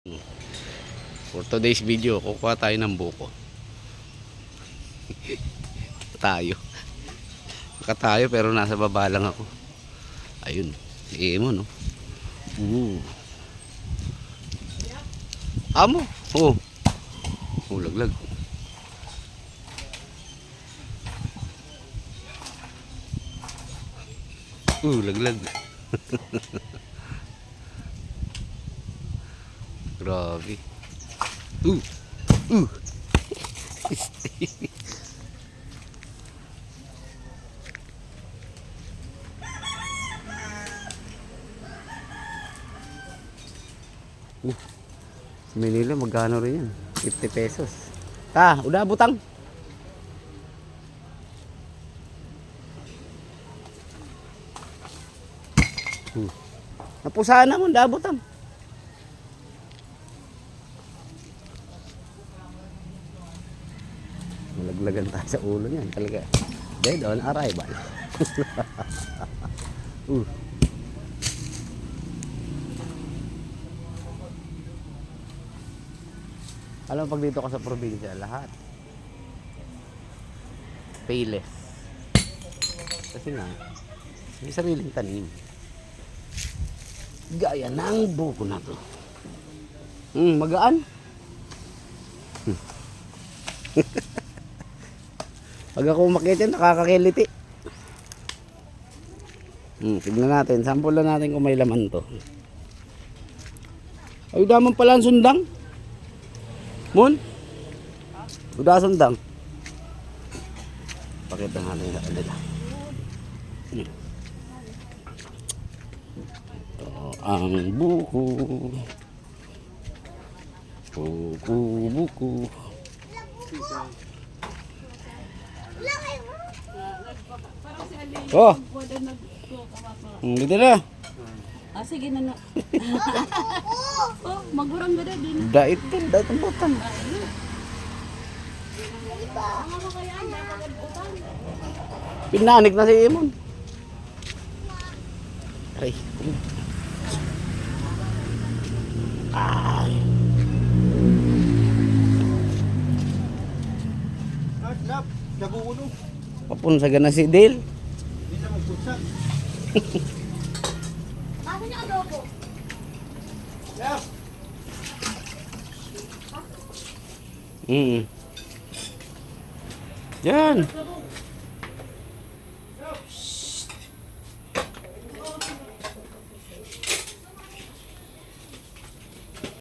For today's video, kukuha tayo ng buko. Tayo. Tayo pero nasa baba lang ako. Ayun. Iimo no. Amo. Oh. Laglag. Laglag. Grabe. Sa Manila magkano rin yan? 50 pesos. Udah butang. Napusahan na mo, butang. Malaglagan tayo sa ulo niyan talaga. Dead on arrival. Alam mo pag dito ka sa probinsya, lahat payless. Kasi nga, may sariling tanim. Gaya ng buko na to. Magaan. Pag ako umakyat yan, nakakakiliti. Tignan natin, sample na natin kung may laman to. Ay, daman pala ang sundang. Mon? Udah sundang. Pakita nga natin sa kanila. Ito ang buko. Buko. Oh. Dito na. Sige na. Magurang gada din. Dait ang butang. Pinanik na si Imon. Ay. Papunsa na si Dale. Hindi na magpunsa. Ano niya adobo? Yan.